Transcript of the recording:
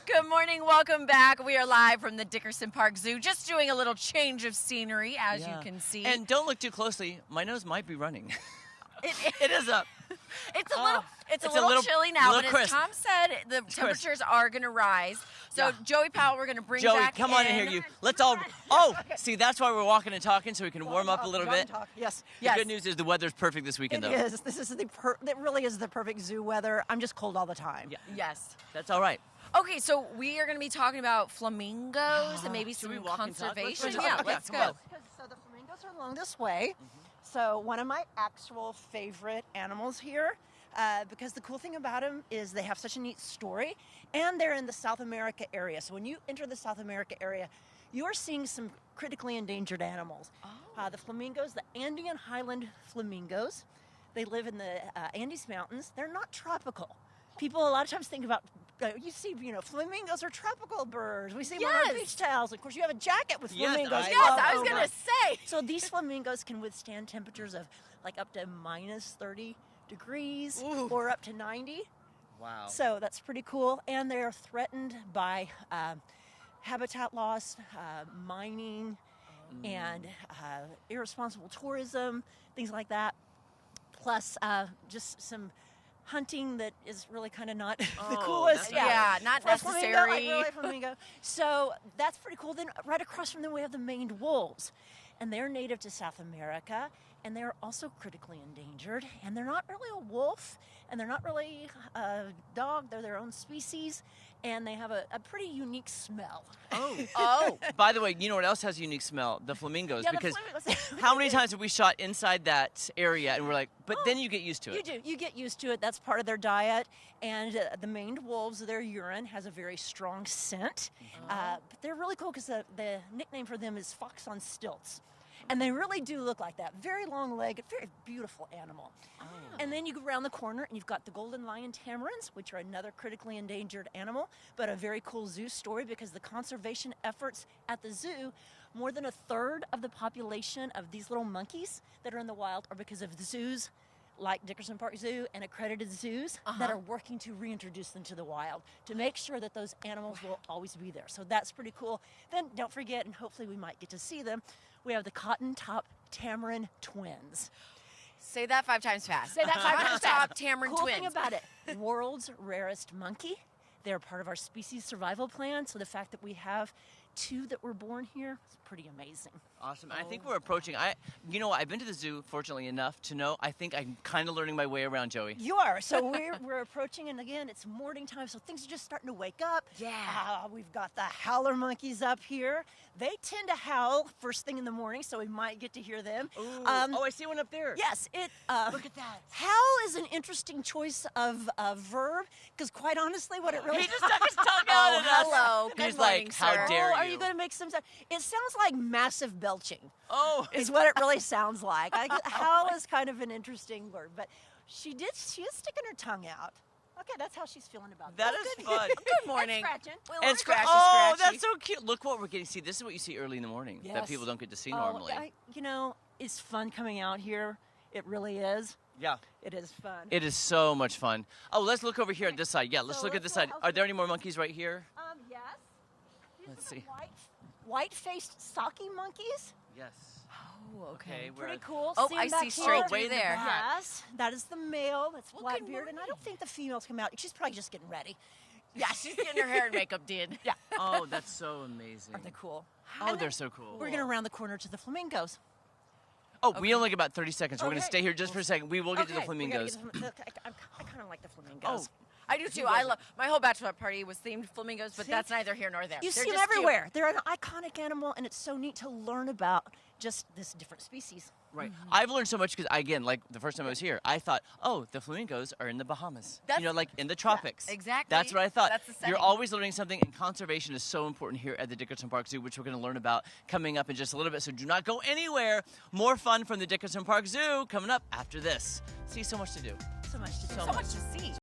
Good morning, welcome back. We are live from the Dickerson Park Zoo, just doing a little change of scenery, as you can see. And don't look too closely. My nose might be running. It is up. It's a little chilly now, but crisp. as Tom said, the temperatures are going to rise. So Joey Powell, we're going to bring back come on in here. Let's all. Oh, see, that's why we're walking and talking, so we can warm up a little bit. Yes. The good news is the weather's perfect this weekend, though. It is. This is it really is the perfect zoo weather. I'm just cold all the time. Yeah. Yes. That's all right. Okay, so we are going to be talking about flamingos and maybe some conservation. Yeah, let's go. So the flamingos are along this way. So one of my actual favorite animals here, because the cool thing about them is they have such a neat story, and they're in the South America area. So when you enter the South America area, you are seeing some critically endangered animals. The flamingos, the Andean highland flamingos, they live in the Andes Mountains. They're not tropical. People a lot of times think about, you see, flamingos are tropical birds. We see them on our beach towels. Of course, you have a jacket with flamingos. Yes, I was going to say. So these flamingos can withstand temperatures of like up to minus 30 degrees or up to 90. Wow. So that's pretty cool. And they're threatened by habitat loss, mining, and irresponsible tourism, things like that. Plus just some hunting that is really kind of not the coolest. Not necessary. Flamingo, flamingo. So that's pretty cool. Then right across from them we have the maned wolves, and they're native to South America, and they're also critically endangered. And they're not really a wolf, and they're not really a dog. They're their own species, and they have a pretty unique smell. Oh. By the way, you know what else has a unique smell? The flamingos. Yeah, because the flamingos. how many times have we shot inside that area and we're like, but then you get used to it. You do. You get used to it. That's part of their diet. And the maned wolves, their urine has a very strong scent. But they're really cool because the nickname for them is fox on stilts. And they really do look like that. Very long-legged, very beautiful animal. And then you go around the corner and you've got the golden lion tamarins, which are another critically endangered animal, but a very cool zoo story because the conservation efforts at the zoo, more than a third of the population of these little monkeys that are in the wild are because of the zoos like Dickerson Park Zoo and accredited zoos that are working to reintroduce them to the wild to make sure that those animals will always be there. So that's pretty cool. Then don't forget, and hopefully we might get to see them, we have the cotton-top tamarin twins. Say that 5 times fast. Say that 5 times fast. Top tamarin Cool twins. thing about it, world's rarest monkey. They're part of our species survival plan, so the fact that we have 2 that were born here is pretty amazing. Awesome. I think we're approaching. I've been to the zoo, fortunately enough, to know I think I'm kind of learning my way around, Joey. You are. So we're approaching, and again, it's morning time, so things are just starting to wake up. Yeah. We've got the howler monkeys up here. They tend to howl first thing in the morning, so we might get to hear them. Ooh. I see one up there. Yes. Look at that. Howl is an interesting choice of verb, because quite honestly, what it really He just stuck his tongue out at us. Hello. He Good was morning, like, how sir. dare you? Are you going to make some sound? It sounds like massive belching. Oh. Is what it really sounds like. Howl is kind of an interesting word, but she is sticking her tongue out. Okay, that's how she's feeling about That this. is fun. Good morning. Scratching. And Scratchy, oh, scratchy. that's so cute. Look what we're getting. See, this is what you see early in the morning that Yes. people don't get to see normally. It's fun coming out here. It really is. Yeah. It is fun. It is so much fun. Oh, let's look over here at this side. Yeah, let's So look at let's this side. look- Are there any more monkeys right here? Yes. These Let's are the see. white-faced saki monkeys. Yes. Oh, okay. Pretty cool. Oh, See I 'em back see straight here? through way in the there. back. Yes, that is the male. That's Well, black good beard, and I don't think the females come out. She's probably just getting ready. Yeah, she's getting her hair and makeup did. Yeah. Oh, that's so amazing. Aren't they cool? Oh, they're so cool. We're gonna round the corner to the flamingos. Oh, we only got about 30 seconds. We're going to Okay. stay here just for a second. We will get to the Okay, we gotta flamingos. get to the- I kind of like the flamingos. Oh, I do too. I love my whole bachelor party was themed flamingos, but See? that's neither here nor there. You They're see them just cute. everywhere. They're an iconic animal, and it's so neat to learn about just this different species. right. I've learned so much because, again, like the first time I was here, I thought, oh, the flamingos are in the Bahamas. That's- Like in the tropics. exactly. That's what I thought. That's the You're setting. always learning something, and conservation is so important here at the Dickerson Park Zoo, which we're going to learn about coming up in just a little bit. So do not go anywhere. More fun from the Dickerson Park Zoo coming up after this. See, so much to do. So much to do. So much to see.